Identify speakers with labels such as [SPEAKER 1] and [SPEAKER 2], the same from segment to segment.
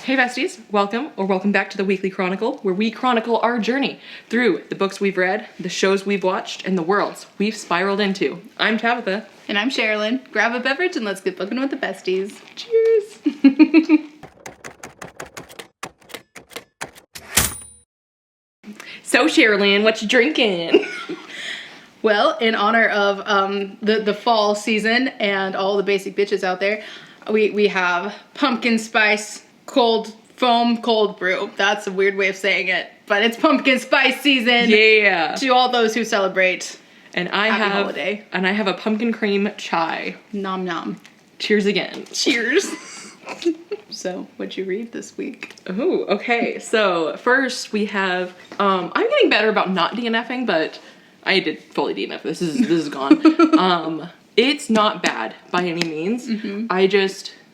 [SPEAKER 1] Hey besties, welcome back to the Weekly Chronicle, where we chronicle our journey through the books we've read, the shows we've watched, and the worlds we've spiraled into. I'm Tabatha.
[SPEAKER 2] And I'm Sharilyn. Grab a beverage and let's get booking with the besties.
[SPEAKER 1] Cheers! So Sharilyn, what you drinking?
[SPEAKER 2] Well, in honor of the fall season and all the basic bitches out there, we have pumpkin spice cold foam cold brew. That's a weird way of saying it, but it's pumpkin spice season.
[SPEAKER 1] Yeah.
[SPEAKER 2] To all those who celebrate.
[SPEAKER 1] And
[SPEAKER 2] Happy holiday.
[SPEAKER 1] And I have a pumpkin cream chai.
[SPEAKER 2] Nom nom.
[SPEAKER 1] Cheers again.
[SPEAKER 2] Cheers. So, what'd you read this week?
[SPEAKER 1] Oh, okay. So first we have I'm getting better about not DNFing, but I did fully DNF. This is gone. It's not bad by any means. Mm-hmm.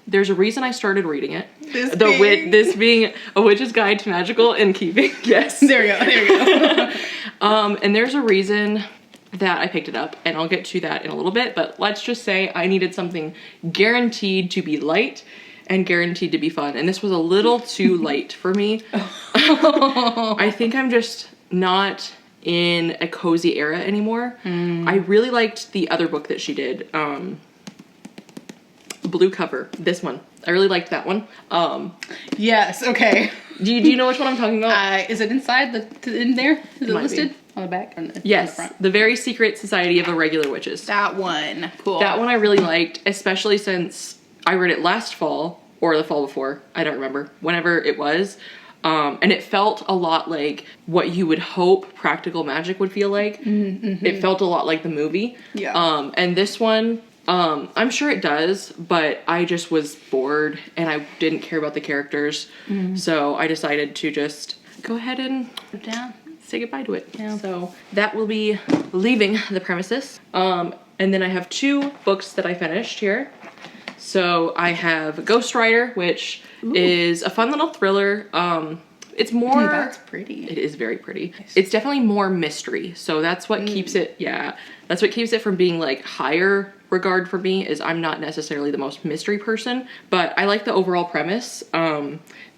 [SPEAKER 1] There's a reason I started reading it. This being A Witch's Guide to Magical Innkeeping. Yes.
[SPEAKER 2] There you go.
[SPEAKER 1] And there's a reason that I picked it up, and I'll get to that in a little bit, but let's just say I needed something guaranteed to be light and guaranteed to be fun, and this was a little too light for me. I think I'm just not in a cozy era anymore. I really liked the other book that she did, blue cover, this one. I really liked that one.
[SPEAKER 2] Yes, okay.
[SPEAKER 1] Do you know which one I'm talking about?
[SPEAKER 2] Is it inside in there? Is it listed?
[SPEAKER 1] Be.
[SPEAKER 2] On the back?
[SPEAKER 1] Yes,
[SPEAKER 2] on the front.
[SPEAKER 1] The Very Secret Society of Irregular Witches.
[SPEAKER 2] That one. Cool.
[SPEAKER 1] That one I really liked, especially since I read it last fall, or the fall before, I don't remember, whenever it was. And it felt a lot like what you would hope practical magic would feel like. Mm-hmm. It felt a lot like the movie.
[SPEAKER 2] Yeah.
[SPEAKER 1] And this one, I'm sure it does, but I just was bored and I didn't care about the characters. So I decided to just go ahead and say goodbye to it.
[SPEAKER 2] Yeah.
[SPEAKER 1] So that will be leaving the premises. And then I have two books that I finished here. So I have Ghostwriter, which is a fun little thriller. It's more...
[SPEAKER 2] That's pretty.
[SPEAKER 1] It is very pretty.
[SPEAKER 2] Nice.
[SPEAKER 1] It's definitely more mystery. So that's what keeps it, that's what keeps it from being like higher regard for me, is I'm not necessarily the most mystery person, but I like the overall premise.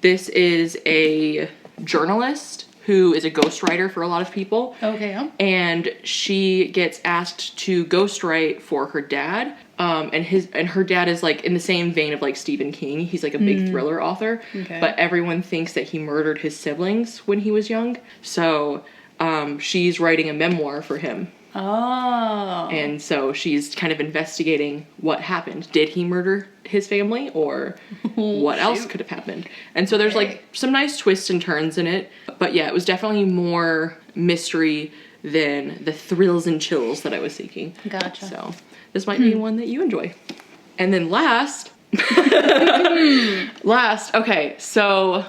[SPEAKER 1] This is a journalist who is a ghostwriter for a lot of people.
[SPEAKER 2] Okay.
[SPEAKER 1] And she gets asked to ghostwrite for her dad. And her dad is like in the same vein of like Stephen King. He's like a big thriller author.
[SPEAKER 2] Okay.
[SPEAKER 1] But everyone thinks that he murdered his siblings when he was young. So she's writing a memoir for him.
[SPEAKER 2] Oh.
[SPEAKER 1] And so she's kind of investigating what happened. Did he murder his family, or what else could have happened? And so there's like some nice twists and turns in it. But yeah, it was definitely more mystery than the thrills and chills that I was seeking.
[SPEAKER 2] Gotcha.
[SPEAKER 1] So this might be one that you enjoy. And then last, okay, so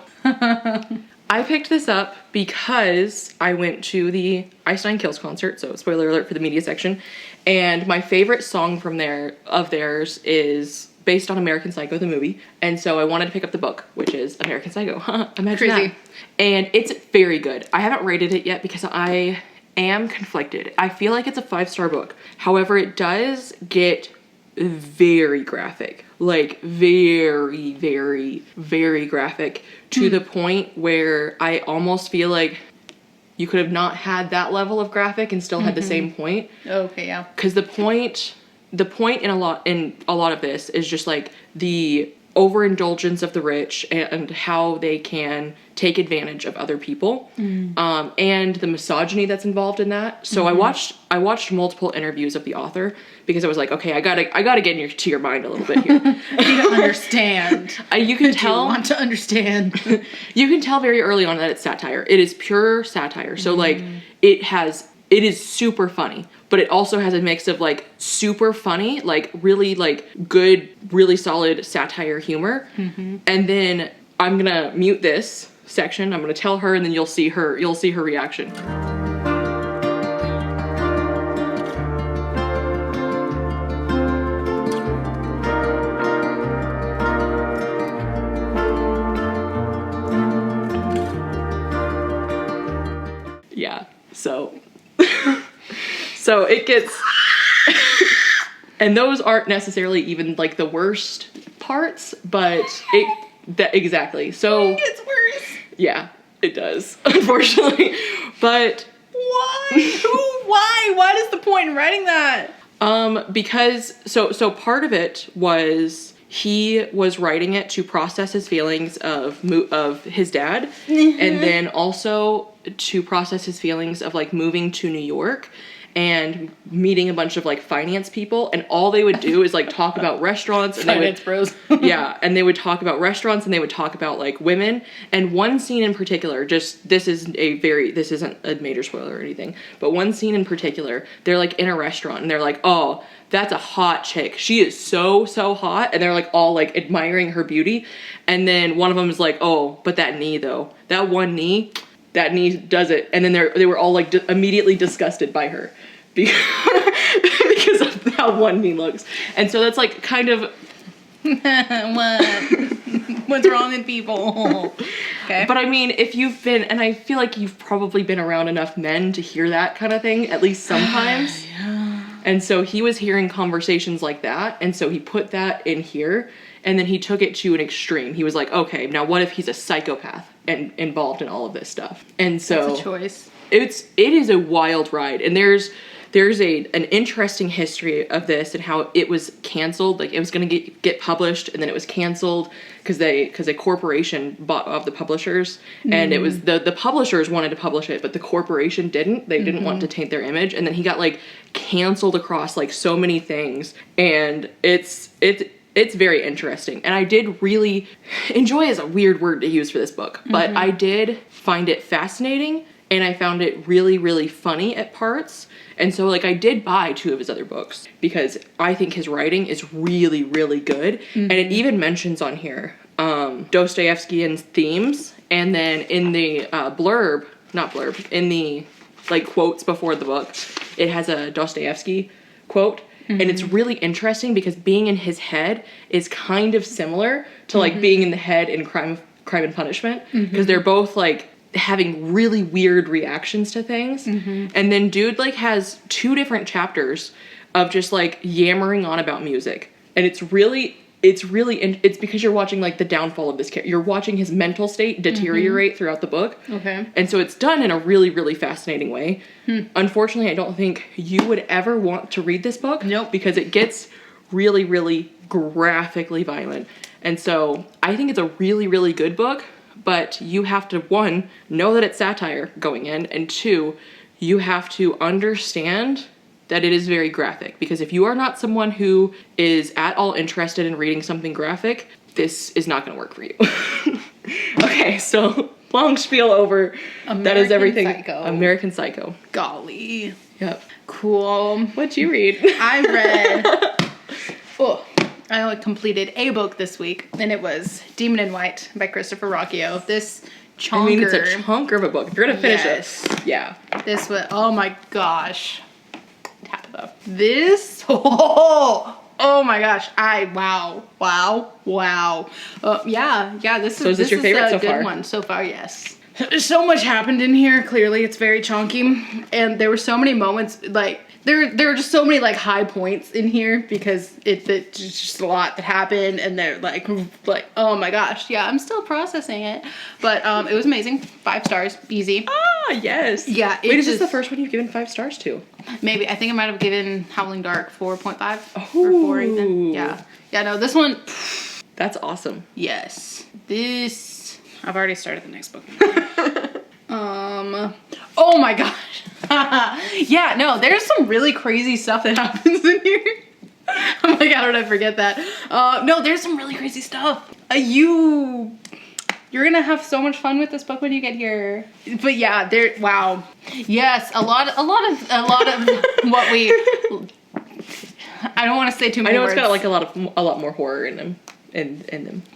[SPEAKER 1] I picked this up because I went to the Ice Nine Kills concert, so spoiler alert for the media section, and my favorite song from theirs is based on American Psycho, the movie, and so I wanted to pick up the book, which is American Psycho. Imagine
[SPEAKER 2] Crazy.
[SPEAKER 1] that. And it's very good. I haven't rated it yet because I am conflicted. I feel like it's a 5-star book. However, it does get very graphic, like very, very, very graphic, to the point where I almost feel like you could have not had that level of graphic and still had the same point.
[SPEAKER 2] Okay, yeah.
[SPEAKER 1] Because the point in a lot of this is just like the overindulgence of the rich and how they can take advantage of other people, and the misogyny that's involved in that. So I watched multiple interviews of the author because I was like, okay, I gotta get into your mind a little bit here.
[SPEAKER 2] I need to understand.
[SPEAKER 1] You can tell.
[SPEAKER 2] I want to understand.
[SPEAKER 1] You can tell very early on that it's satire. It is pure satire. So like it is super funny, but it also has a mix of like super funny, like really like good, really solid satire humor. And then I'm gonna mute this section. I'm gonna tell her, and then you'll see her reaction. Yeah, so it gets, and those aren't necessarily even like the worst parts, but That exactly. So
[SPEAKER 2] it gets worse.
[SPEAKER 1] yeah, it does, unfortunately. But
[SPEAKER 2] why? Why? What is the point in writing that?
[SPEAKER 1] Because so part of it was he was writing it to process his feelings of his dad, and then also to process his feelings of like moving to New York and meeting a bunch of like finance people, and all they would do is like talk about restaurants and
[SPEAKER 2] finance bros.
[SPEAKER 1] yeah, and they would talk about restaurants and they would talk about like women. And one scene in particular, this isn't a major spoiler or anything, but one scene in particular, they're like in a restaurant and they're like, oh, that's a hot chick. She is so hot. And they're like all like admiring her beauty. And then one of them is like, oh, but that knee though, that one knee, that knee does it. And then they were all like immediately disgusted by her because of how one knee looks. And so that's like kind of
[SPEAKER 2] what's wrong with people? Okay.
[SPEAKER 1] But I mean, if you've been, and I feel like you've probably been around enough men to hear that kind of thing, at least sometimes.
[SPEAKER 2] Yeah.
[SPEAKER 1] And so he was hearing conversations like that, and so he put that in here, and then he took it to an extreme. He was like, okay, now what if he's a psychopath and involved in all of this stuff? And so
[SPEAKER 2] that's a choice.
[SPEAKER 1] It is a wild ride, and there's an interesting history of this and how it was canceled. Like, it was going to get published, and then it was canceled because a corporation bought off the publishers, and it was the publishers wanted to publish it, but the corporation didn't. They didn't want to taint their image, and then he got like canceled across like so many things, and it's very interesting. And I did really enjoy, is a weird word to use for this book, but I did find it fascinating, and I found it really, really funny at parts. And so, like, I did buy 2 of his other books because I think his writing is really, really good. And it even mentions on here Dostoevskian themes. And then in the in the, like, quotes before the book, it has a Dostoevsky quote. And it's really interesting because being in his head is kind of similar to, like, being in the head in Crime and Punishment. Because they're both, like, having really weird reactions to things. And then dude like has 2 different chapters of just like yammering on about music, and it's because you're watching like the downfall of this character. You're watching his mental state deteriorate throughout the book. Okay. And so it's done in a really, really fascinating way. Unfortunately, I don't think you would ever want to read this book.
[SPEAKER 2] Nope.
[SPEAKER 1] Because it gets really, really graphically violent. And so I think it's a really, really good book. But you have to, 1, know that it's satire going in, and 2, you have to understand that it is very graphic. Because if you are not someone who is at all interested in reading something graphic, this is not going to work for you. Okay, so long spiel over. That is everything.
[SPEAKER 2] Psycho.
[SPEAKER 1] American Psycho.
[SPEAKER 2] Golly.
[SPEAKER 1] Yep.
[SPEAKER 2] Cool.
[SPEAKER 1] What'd you read?
[SPEAKER 2] I read... I only completed a book this week, and it was Demon in White by Christopher Rocchio. This chunker.
[SPEAKER 1] I mean, it's a chunker of a book. If you're gonna finish it. Yeah.
[SPEAKER 2] This was, oh my gosh. Tabatha. This, oh my gosh. Wow. Yeah, this
[SPEAKER 1] is this your favorite so far?
[SPEAKER 2] Good one so far, yes. So much happened in here, clearly. It's very chunky, and there were so many moments, like, there are just so many like high points in here because it's just a lot that happened, and they're like oh my gosh, yeah, I'm still processing it, but it was amazing. 5 stars, easy.
[SPEAKER 1] Ah, yes.
[SPEAKER 2] Yeah.
[SPEAKER 1] Wait, is this the first one you've given 5 stars to?
[SPEAKER 2] Maybe. I think I might have given Howling Dark 4.5 or 4 even. Yeah. No, this one.
[SPEAKER 1] That's awesome.
[SPEAKER 2] Yes. This. I've already started the next book. Oh my gosh. Yeah, no, there's some really crazy stuff that happens in here. I'm like, how did I forget that? No, there's some really crazy stuff. You're gonna have so much fun with this book when you get here. But yeah, wow. Yes, a lot of what we. I don't want to say too many words.
[SPEAKER 1] It's got like a lot more horror in them, in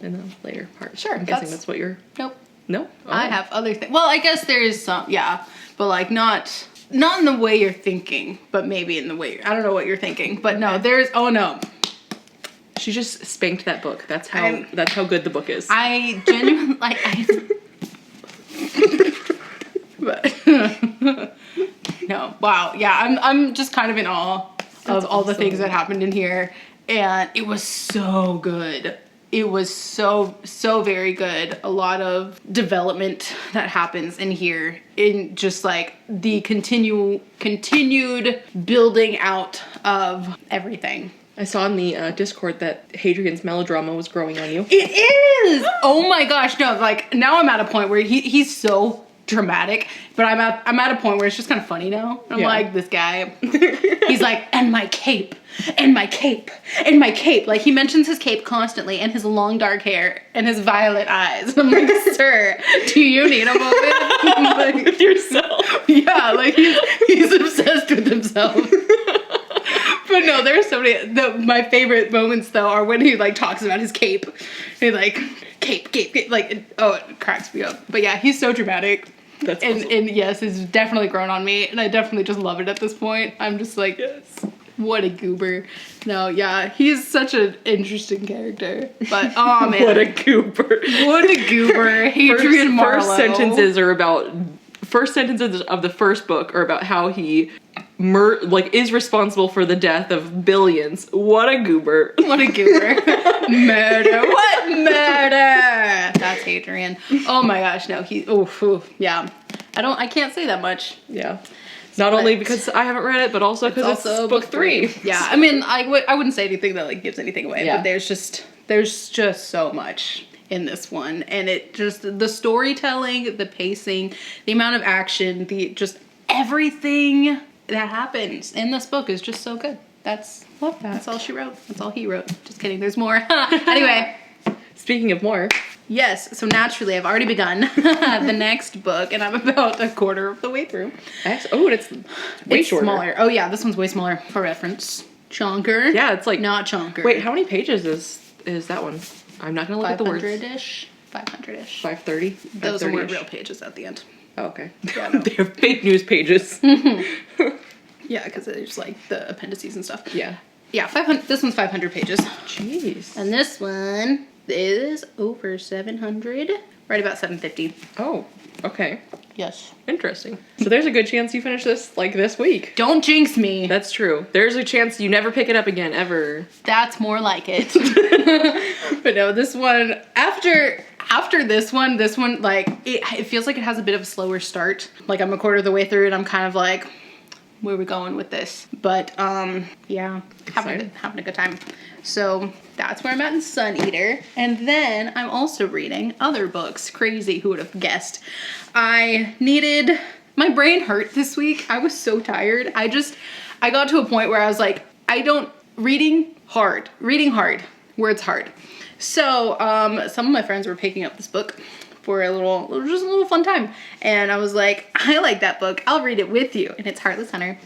[SPEAKER 1] the later part.
[SPEAKER 2] Sure,
[SPEAKER 1] I'm guessing that's what you're.
[SPEAKER 2] Nope.
[SPEAKER 1] No? Oh.
[SPEAKER 2] I have other things. Well, I guess there is some, yeah, but like not in the way you're thinking, but maybe in the way I don't know what you're thinking, but no, oh no.
[SPEAKER 1] She just spanked that book. That's how good the book is.
[SPEAKER 2] I genuinely but no, wow, yeah, I'm just kind of in awe of all the things that happened in here, and it was so good. it was so very good. A lot of development that happens in here, in just like the continued building out of everything.
[SPEAKER 1] I saw in the Discord that Hadrian's melodrama was growing on you.
[SPEAKER 2] It is! Oh my gosh, no, like now I'm at a point where he's so dramatic, but I'm at a point where it's just kind of funny now. I'm like, this guy, he's like, and my cape, and my cape, and my cape. Like, he mentions his cape constantly, and his long dark hair, and his violet eyes. I'm like, sir, do you need a moment? Like,
[SPEAKER 1] with yourself.
[SPEAKER 2] Yeah, like he's obsessed with himself. But no, there's so many. My favorite moments though are when he like talks about his cape. He like cape, like it cracks me up. But yeah, he's so dramatic.
[SPEAKER 1] That's awesome.
[SPEAKER 2] And yes, it's definitely grown on me, and I definitely just love it at this point. I'm just like, yes, what a goober. No, yeah, he's such an interesting character. But oh man,
[SPEAKER 1] what a goober.
[SPEAKER 2] What a goober. Hadrian Marlowe.
[SPEAKER 1] First sentences of the first book are about how he is responsible for the death of billions. What a goober.
[SPEAKER 2] What a goober. Murder. What murder? That's Hadrian. Oh my gosh, no, yeah. I can't say that much.
[SPEAKER 1] Yeah. Not only because I haven't read it, but also because it's book 3.
[SPEAKER 2] Yeah, I mean, I wouldn't say anything that like gives anything away, but there's just so much in this one, and it just, the storytelling, the pacing, the amount of action, just everything that happens in this book is just so good. That's all she wrote. That's all he wrote. Just kidding, there's more. Anyway,
[SPEAKER 1] speaking of more,
[SPEAKER 2] yes, so naturally I've already begun the next book, and I'm about a quarter of the way through.
[SPEAKER 1] It's way shorter.
[SPEAKER 2] Smaller. Oh yeah, this one's way smaller for reference. Chonker.
[SPEAKER 1] Yeah, it's like
[SPEAKER 2] not chonker.
[SPEAKER 1] Wait, how many pages is that one? I'm not gonna look at the words.
[SPEAKER 2] 500-ish.
[SPEAKER 1] 530.
[SPEAKER 2] Those weren't real pages at the end.
[SPEAKER 1] Oh, okay.
[SPEAKER 2] Yeah, no.
[SPEAKER 1] They have fake news pages.
[SPEAKER 2] Yeah, because there's like the appendices and stuff.
[SPEAKER 1] Yeah.
[SPEAKER 2] Yeah, 500. This one's 500 pages.
[SPEAKER 1] Jeez.
[SPEAKER 2] And this one is over 700. Right about 750.
[SPEAKER 1] Oh, okay.
[SPEAKER 2] Yes.
[SPEAKER 1] Interesting. So there's a good chance you finish this like this week.
[SPEAKER 2] Don't jinx me.
[SPEAKER 1] That's true. There's a chance you never pick it up again, ever.
[SPEAKER 2] That's more like it. But no, this one, after this one, like, it feels like it has a bit of a slower start. Like, I'm a quarter of the way through and I'm kind of like, where are we going with this? But, yeah, having a good time. So that's where I'm at in Sun Eater. And then I'm also reading other books. Crazy, who would have guessed? My brain hurt this week. I was so tired. I got to a point where I was like, reading hard, words hard. So, some of my friends were picking up this book for just a little fun time. And I was like, I like that book. I'll read it with you. And it's Heartless Hunter,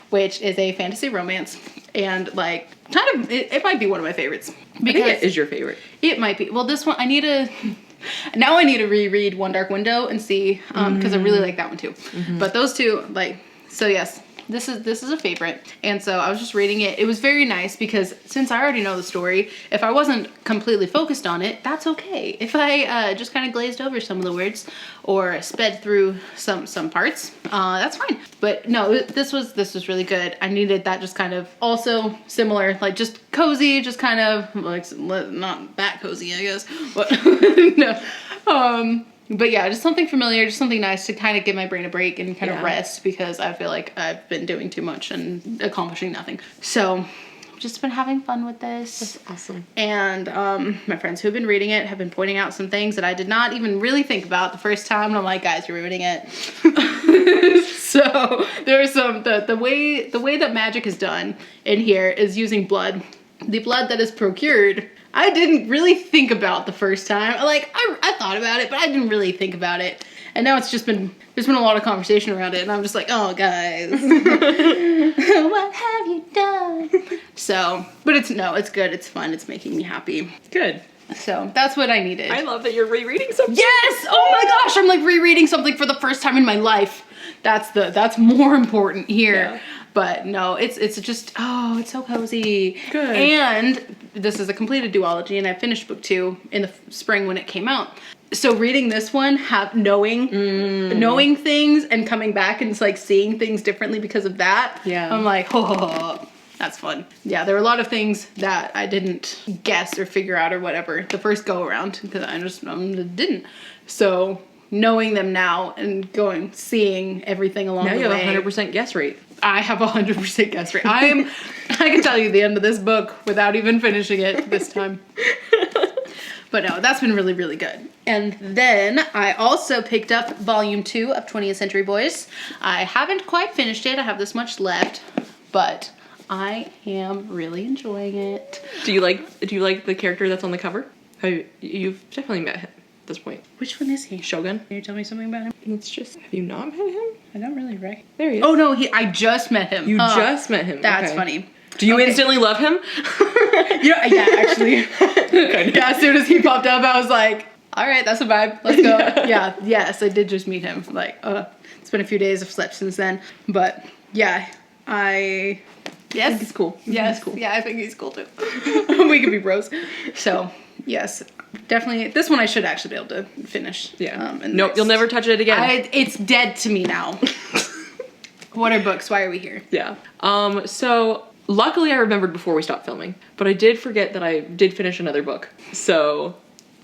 [SPEAKER 2] which is a fantasy romance. And like, kind of, it might be one of my favorites.
[SPEAKER 1] Because I think it is your favorite.
[SPEAKER 2] It might be. Well, this one, I need to reread One Dark Window and see, because I really like that one too. Mm-hmm. But those two, like, so yes, this is a favorite. And so I was just reading it. It was very nice because since I already know the story, if I wasn't completely focused on it, that's okay. If I just kind of glazed over some of the words or sped through some parts, that's fine. But no, this was really good. I needed that, just kind of also similar, like just cozy, just kind of like, not that cozy, I guess, but no. But yeah, just something familiar, just something nice to kind of give my brain a break and kind of rest, because I feel like I've been doing too much and accomplishing nothing. So I've just been having fun with this.
[SPEAKER 1] That's awesome.
[SPEAKER 2] And my friends who have been reading it have been pointing out some things that I did not even really think about the first time. And I'm like, guys, you're ruining it. So there's the way that magic is done in here is using blood. The blood that is procured, I didn't really think about the first time. Like, I thought about it, but I didn't really think about it. And now there's been a lot of conversation around it, and I'm just like, oh, guys. What have you done? So, but it's good. It's fun. It's making me happy.
[SPEAKER 1] Good.
[SPEAKER 2] So that's what I needed.
[SPEAKER 1] I love that you're rereading something.
[SPEAKER 2] Yes! Oh my gosh, I'm like rereading something for the first time in my life. That's more important here. Yeah. But no, it's just, it's so cozy. Good. And this is a completed duology, and I finished book 2 in the spring when it came out. So reading this one, knowing things and coming back and like seeing things differently because of that. Yeah. I'm like, That's fun. Yeah, there were a lot of things that I didn't guess or figure out or whatever the first go around because I just didn't. So knowing them now and seeing everything along the way.
[SPEAKER 1] Now you have 100% guess rate.
[SPEAKER 2] I have 100% guess rate. I can tell you the end of this book without even finishing it this time. But no, that's been really, really good. And then I also picked up volume 2 of 20th Century Boys. I haven't quite finished it. I have this much left, but I am really enjoying it.
[SPEAKER 1] Do you like the character that's on the cover? You've definitely met him at this point.
[SPEAKER 2] Which one is he?
[SPEAKER 1] Shogun.
[SPEAKER 2] Can you tell me something about him?
[SPEAKER 1] It's just, have you not met him?
[SPEAKER 2] I don't really recognize.
[SPEAKER 1] There he is.
[SPEAKER 2] Oh no, I just met him.
[SPEAKER 1] You just met him.
[SPEAKER 2] That's
[SPEAKER 1] okay.
[SPEAKER 2] funny.
[SPEAKER 1] Do you instantly love him?
[SPEAKER 2] Yeah, actually. Yeah, as soon as he popped up, I was like, all right, that's a vibe. Let's go. Yeah, yes, I did just meet him. Like, it's been a few days. I've slept since then. But yeah, yes.
[SPEAKER 1] I think he's cool.
[SPEAKER 2] Yes,
[SPEAKER 1] cool.
[SPEAKER 2] Yeah, I think he's cool too. We could be bros. So, yes, definitely. This one I should actually be able to finish.
[SPEAKER 1] Yeah. Nope, you'll never touch it again.
[SPEAKER 2] It's dead to me now. What are books? Why are we here?
[SPEAKER 1] Yeah. So luckily I remembered before we stopped filming, but I did forget that I did finish another book. So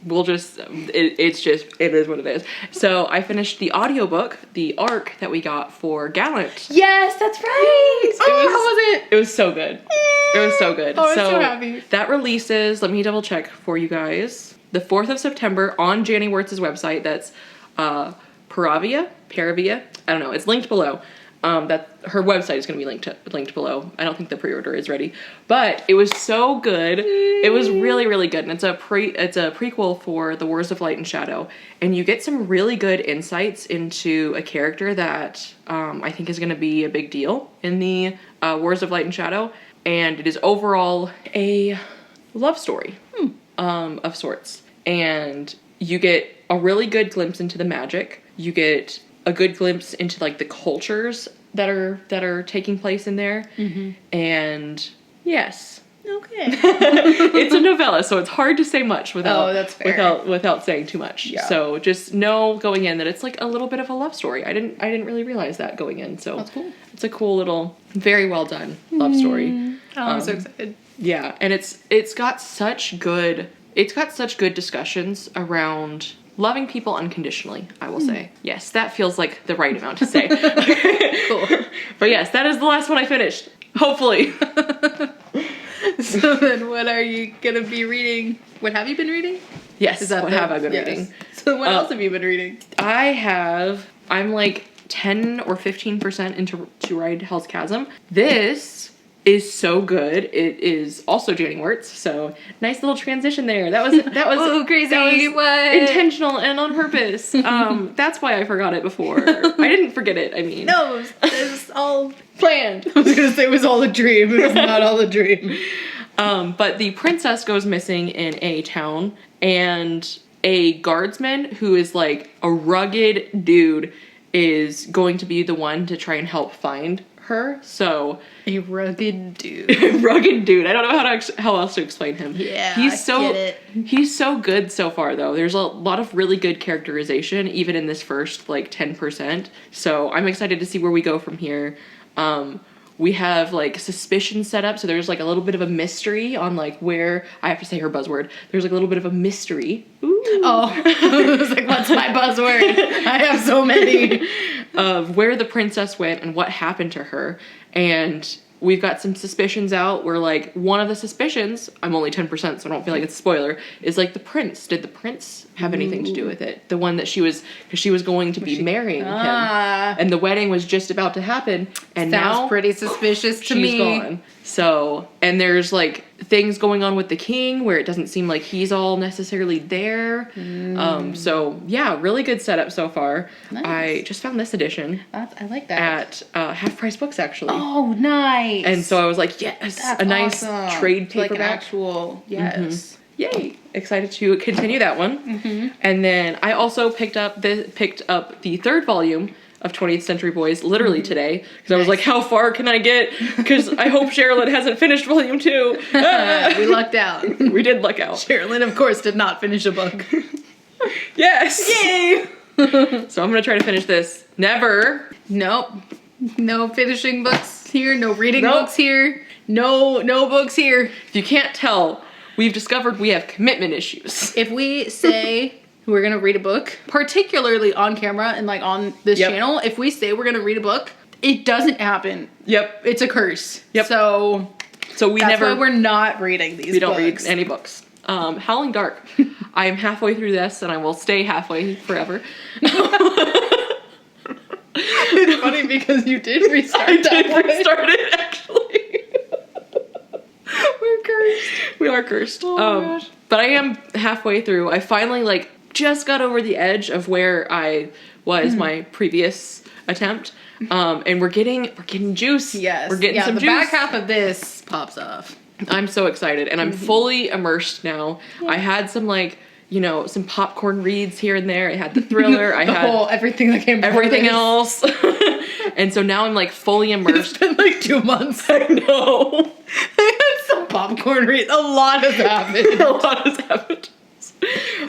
[SPEAKER 1] we'll just, it is what it is. So I finished the audiobook, the arc that we got for Gallant.
[SPEAKER 2] Yes, that's right. How was it?
[SPEAKER 1] It was so good. It was so good.
[SPEAKER 2] Oh, I'm so happy.
[SPEAKER 1] That releases, let me double check for you guys, the 4th of September on Janny Wirtz's website. That's Paravia, I don't know, it's linked below. That her website is going to be linked below. I don't think the pre-order is ready, but it was so good. It was really, really good, and it's a prequel for The Wars of Light and Shadow, and you get some really good insights into a character that I think is going to be a big deal in the Wars of Light and Shadow, and it is overall a love story of sorts, and you get a really good glimpse into the magic. You get a good glimpse into like the cultures that are taking place in there. Mm-hmm. And yes.
[SPEAKER 2] Okay.
[SPEAKER 1] It's a novella, so it's hard to say much
[SPEAKER 2] that's fair.
[SPEAKER 1] without saying too much. Yeah. So just know going in that it's like a little bit of a love story. I didn't really realize that going in. So
[SPEAKER 2] that's cool.
[SPEAKER 1] It's a cool little, very well done love story.
[SPEAKER 2] Oh, I'm so excited.
[SPEAKER 1] Yeah, and it's got such good discussions around loving people unconditionally, I will say. Yes, that feels like the right amount to say.
[SPEAKER 2] Cool.
[SPEAKER 1] But yes, that is the last one I finished. Hopefully.
[SPEAKER 2] So then what are you going to be reading? What have you been reading?
[SPEAKER 1] Yes, what have I been reading?
[SPEAKER 2] So what else have you been reading?
[SPEAKER 1] I'm like 10 or 15% into To Ride Hell's Chasm. This is so good. It is also Janny Wirtz, so nice little transition there. That was
[SPEAKER 2] Whoa, crazy.
[SPEAKER 1] That was
[SPEAKER 2] what?
[SPEAKER 1] intentional and on purpose. That's why I forgot it before. I didn't forget it, I mean.
[SPEAKER 2] No, it was all
[SPEAKER 1] planned.
[SPEAKER 2] I was gonna say it was all a dream. It was not all a dream.
[SPEAKER 1] But the princess goes missing in a town, and a guardsman who is like a rugged dude is going to be the one to try and help find her. So
[SPEAKER 2] a rugged dude.
[SPEAKER 1] Rugged dude. I don't know how else to explain him.
[SPEAKER 2] Yeah,
[SPEAKER 1] he's
[SPEAKER 2] he's
[SPEAKER 1] so good so far though. There's a lot of really good characterization even in this first like 10%. So I'm excited to see where we go from here. We have like suspicion set up, so there's like a little bit of a mystery on like where, I have to say her buzzword, there's like a little bit of a mystery. Ooh.
[SPEAKER 2] Oh, I was like, what's my buzzword? I have so many.
[SPEAKER 1] Of where the princess went and what happened to her. And we've got some suspicions out where like one of the suspicions, I'm only 10% so I don't feel like it's a spoiler, is like the prince. Did the prince have anything to do with it? The one that because she was going to be marrying him. And the wedding was just about to happen. And
[SPEAKER 2] sounds
[SPEAKER 1] now
[SPEAKER 2] pretty suspicious to me.
[SPEAKER 1] She's gone. So, and there's like things going on with the king where it doesn't seem like he's all necessarily there. So yeah, really good setup so far. Nice. I just found this edition.
[SPEAKER 2] I like that.
[SPEAKER 1] At Half Price Books actually.
[SPEAKER 2] Oh, nice.
[SPEAKER 1] And so I was like, yes,
[SPEAKER 2] that's
[SPEAKER 1] a nice
[SPEAKER 2] awesome.
[SPEAKER 1] trade paperback.
[SPEAKER 2] Like an actual, yes.
[SPEAKER 1] Mm-hmm. Yay. Excited to continue that one. Mm-hmm. And then I also picked up the third volume of 20th Century Boys literally today, because I was like, how far can I get? Because I hope Sharilyn hasn't finished volume 2.
[SPEAKER 2] We lucked out.
[SPEAKER 1] We did luck out.
[SPEAKER 2] Sharilyn, of course, did not finish a book.
[SPEAKER 1] Yes!
[SPEAKER 2] Yay!
[SPEAKER 1] So I'm going to try to finish this. Never.
[SPEAKER 2] Nope. No finishing books here. No reading books here. No books here.
[SPEAKER 1] If you can't tell, we've discovered we have commitment issues.
[SPEAKER 2] If we say we're gonna read a book, particularly on camera and like on this channel, if we say we're gonna read a book, it doesn't happen.
[SPEAKER 1] Yep.
[SPEAKER 2] It's a curse.
[SPEAKER 1] Yep.
[SPEAKER 2] So
[SPEAKER 1] we
[SPEAKER 2] that's
[SPEAKER 1] never.
[SPEAKER 2] why we're not reading these.
[SPEAKER 1] We don't read any books. Howling Dark. I am halfway through this, and I will stay halfway forever.
[SPEAKER 2] It's funny because you did restart.
[SPEAKER 1] I did restart it, actually.
[SPEAKER 2] We're cursed.
[SPEAKER 1] We are cursed.
[SPEAKER 2] Oh my gosh.
[SPEAKER 1] But I am halfway through. I finally like just got over the edge of where I was my previous attempt. And we're getting juice.
[SPEAKER 2] Yes.
[SPEAKER 1] We're getting some
[SPEAKER 2] the
[SPEAKER 1] juice.
[SPEAKER 2] back half of this pops off.
[SPEAKER 1] I'm so excited, and I'm fully immersed now. I had some like, some popcorn reads here and there. I had the thriller. I had
[SPEAKER 2] everything that came before
[SPEAKER 1] everything
[SPEAKER 2] this.
[SPEAKER 1] else. And so now I'm like fully immersed.
[SPEAKER 2] It's been like 2 months.
[SPEAKER 1] I know.
[SPEAKER 2] I had some popcorn read. A lot has happened.
[SPEAKER 1] A lot has happened.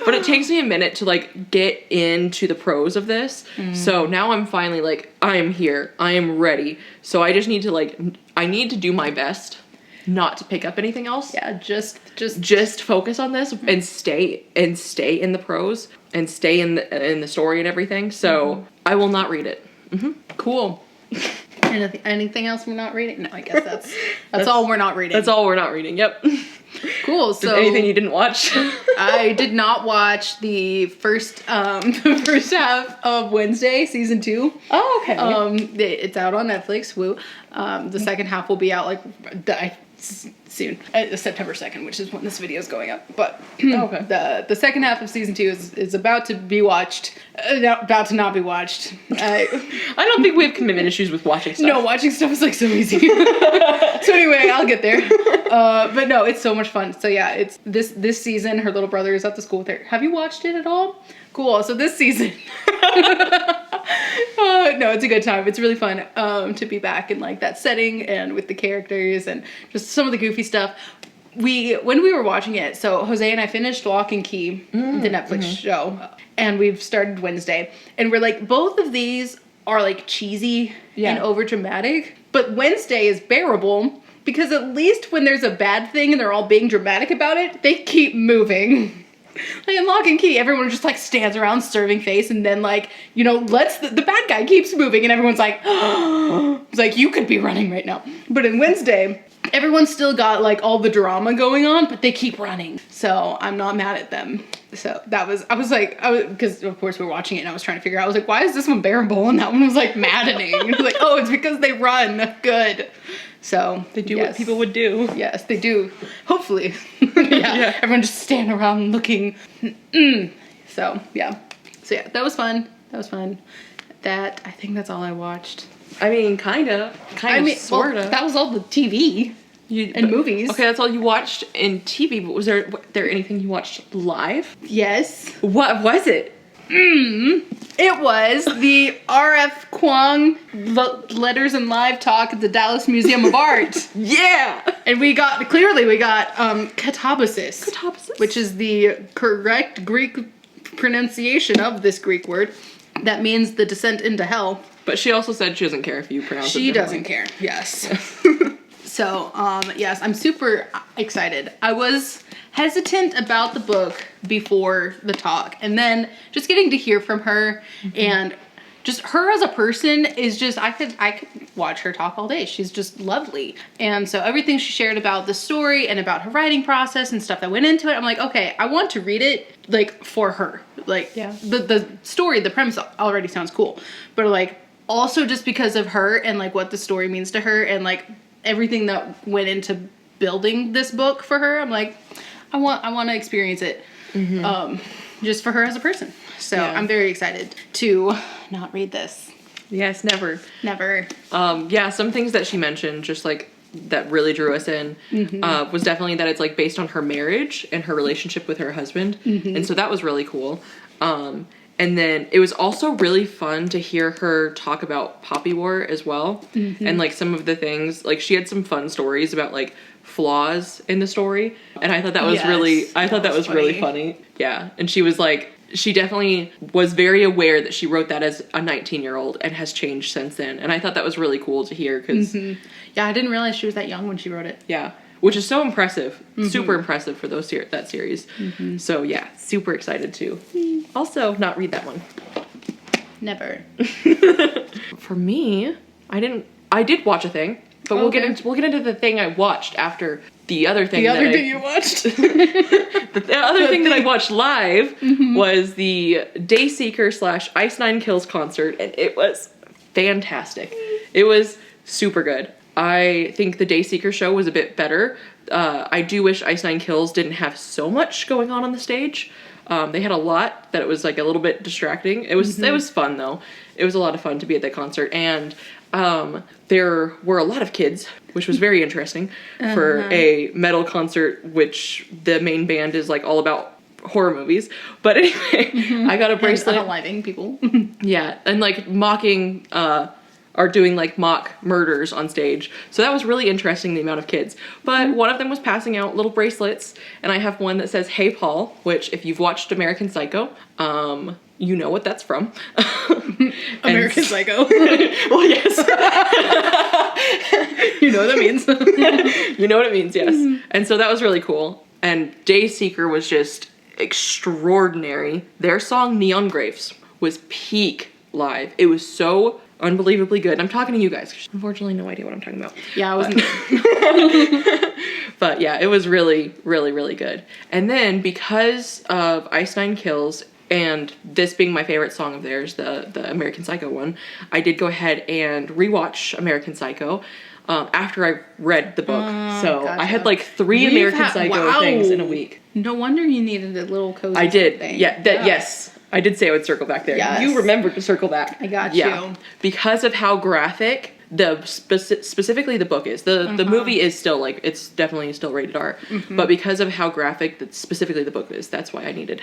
[SPEAKER 1] But it takes me a minute to like get into the prose of this. So now I'm finally like, I am here. I am ready. So I just need to I need to do my best not to pick up anything else.
[SPEAKER 2] Yeah, just
[SPEAKER 1] focus on this and stay in the prose and stay in the story and everything. So I will not read it.
[SPEAKER 2] Cool. Anything else we're not reading? No, I guess that's all we're not reading.
[SPEAKER 1] That's all we're not reading. Yep.
[SPEAKER 2] Cool. So
[SPEAKER 1] anything you didn't watch?
[SPEAKER 2] I did not watch the first half of Wednesday season 2.
[SPEAKER 1] Oh, okay.
[SPEAKER 2] It's out on Netflix. Woo. The second half will be out soon, September 2nd, which is when this video is going up. But
[SPEAKER 1] okay.
[SPEAKER 2] The second half of season 2 is about to be watched. About to not be watched.
[SPEAKER 1] I don't think we have commitment issues with watching stuff.
[SPEAKER 2] No, watching stuff is like so easy. So anyway, I'll get there. But no, it's so much fun. So yeah, it's this season. Her little brother is at the school with her. Have you watched it at all? Cool. So this season. No, it's a good time. It's really fun to be back in like that setting and with the characters and just some of the goofy stuff. When we were watching it, so Jose and I finished Lock and Key, the Netflix show, and we've started Wednesday, and we're like, both of these are like cheesy and over dramatic, but Wednesday is bearable because at least when there's a bad thing and they're all being dramatic about it, they keep moving. Like in Lock and Key, everyone just like stands around serving face and then like, lets the bad guy keeps moving and everyone's like, it's like, you could be running right now. But in Wednesday, everyone's still got like all the drama going on, but they keep running. So I'm not mad at them. So because of course we're watching it and I was trying to figure out, I was like, why is this one bearable? And that one was like maddening. And it was like, oh, it's because they run. Good. So
[SPEAKER 1] they do what people would do.
[SPEAKER 2] Yes, they do. Hopefully. Yeah. Everyone just stand around looking. So yeah, that was fun. I think that's all I watched.
[SPEAKER 1] I mean, kind of, sort of.
[SPEAKER 2] That was all the TV and movies.
[SPEAKER 1] Okay, that's all you watched in TV, but was there anything you watched live?
[SPEAKER 2] Yes.
[SPEAKER 1] What was it?
[SPEAKER 2] It was the R.F. Kuang Letters and Live Talk at the Dallas Museum of Art.
[SPEAKER 1] Yeah!
[SPEAKER 2] And we got katabasis, which is the correct Greek pronunciation of this Greek word. That means the descent into hell.
[SPEAKER 1] But she also said she doesn't care if you pronounce it.
[SPEAKER 2] She doesn't care, yes. So, yes, I'm super excited. I was hesitant about the book before the talk, and then just getting to hear from her and just her as a person is just, I could watch her talk all day. She's just lovely. And so everything she shared about the story and about her writing process and stuff that went into it, I'm like, okay, I want to read it like for her. Like the story, the premise already sounds cool, but like also just because of her and like what the story means to her and like everything that went into building this book for her, I'm like, I want to experience it just for her as a person. So I'm very excited to not read this.
[SPEAKER 1] Yes, never. Some things that she mentioned just like that really drew us in was definitely that it's like based on her marriage and her relationship with her husband. And so that was really cool. And then it was also really fun to hear her talk about Poppy War as well. And like some of the things, like she had some fun stories about like flaws in the story. And I thought that was really funny. Yeah. And she was like, she definitely was very aware that she wrote that as a 19-year-old and has changed since then. And I thought that was really cool to hear because,
[SPEAKER 2] Yeah, I didn't realize she was that young when she wrote it.
[SPEAKER 1] Yeah. Which is so impressive. Super impressive for that series. So yeah, super excited to also not read that one.
[SPEAKER 2] Never.
[SPEAKER 1] For me, I did watch a thing, but we'll get into the thing I watched after the other thing.
[SPEAKER 2] The other thing you watched.
[SPEAKER 1] The other thing that I watched live was the Dayseeker / Ice Nine Kills concert, and it was fantastic. It was super good. I think the Dayseeker show was a bit better. I do wish Ice Nine Kills didn't have so much going on the stage. They had a lot that it was like a little bit distracting. It was fun though. It was a lot of fun to be at that concert, and there were a lot of kids, which was very interesting for a metal concert, which the main band is like all about horror movies. But anyway, I got a bracelet.
[SPEAKER 2] And unaliving people.
[SPEAKER 1] Yeah, and like mocking are doing like mock murders on stage. So that was really interesting, the amount of kids. But one of them was passing out little bracelets, and I have one that says "Hey Paul," which if you've watched American Psycho, you know what that's from.
[SPEAKER 2] American Psycho.
[SPEAKER 1] Well, yes.
[SPEAKER 2] You know what that means.
[SPEAKER 1] You know what it means, yes. And so that was really cool. And Dayseeker was just extraordinary. Their song Neon Graves was peak live. It was so unbelievably good. I'm talking to you guys. Unfortunately, no idea what I'm talking about.
[SPEAKER 2] Yeah, I wasn't.
[SPEAKER 1] But yeah, it was really, really, really good. And then because of Ice Nine Kills and this being my favorite song of theirs, the American Psycho one, I did go ahead and rewatch American Psycho after I read the book. So
[SPEAKER 2] gotcha.
[SPEAKER 1] I had like 3 American Psycho things in a week.
[SPEAKER 2] No wonder you needed a little cozy.
[SPEAKER 1] I did.
[SPEAKER 2] thing.
[SPEAKER 1] Yeah. Yes. I did say I would circle back there.
[SPEAKER 2] Yes.
[SPEAKER 1] You remembered to circle back.
[SPEAKER 2] I got
[SPEAKER 1] Yeah.
[SPEAKER 2] you.
[SPEAKER 1] Because of how graphic specifically the book is. The movie is still like, it's definitely still rated R. But because of how graphic specifically the book is, that's why I needed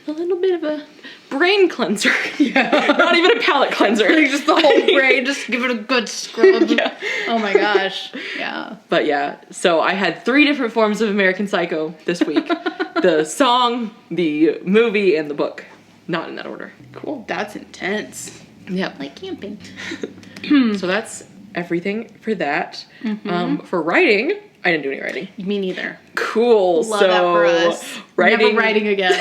[SPEAKER 1] a little bit of a brain cleanser. Yeah. Not even a palate cleanser.
[SPEAKER 2] Like just the whole brain, just give it a good scrub.
[SPEAKER 1] Yeah.
[SPEAKER 2] Oh my gosh. Yeah.
[SPEAKER 1] But yeah, so I had 3 different forms of American Psycho this week. The song, the movie, and the book. Not in that order.
[SPEAKER 2] Cool. That's intense.
[SPEAKER 1] Yep.
[SPEAKER 2] Like camping.
[SPEAKER 1] So that's everything for that. For writing, I didn't do any writing.
[SPEAKER 2] Me neither.
[SPEAKER 1] Cool.
[SPEAKER 2] Love
[SPEAKER 1] so
[SPEAKER 2] that for us.
[SPEAKER 1] writing.
[SPEAKER 2] Never writing again.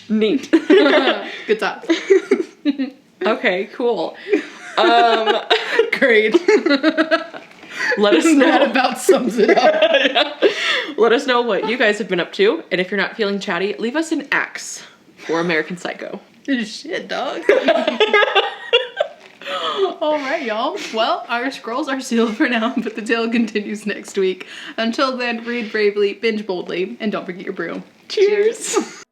[SPEAKER 1] Neat.
[SPEAKER 2] Good talk.
[SPEAKER 1] Okay, cool.
[SPEAKER 2] Great.
[SPEAKER 1] Let us know.
[SPEAKER 2] That about sums it up.
[SPEAKER 1] Yeah. Let us know what you guys have been up to, and if you're not feeling chatty, leave us an axe for American Psycho.
[SPEAKER 2] Shit, dog. All right, y'all. Well, our scrolls are sealed for now, but the tale continues next week. Until then, read bravely, binge boldly, and don't forget your brew.
[SPEAKER 1] Cheers.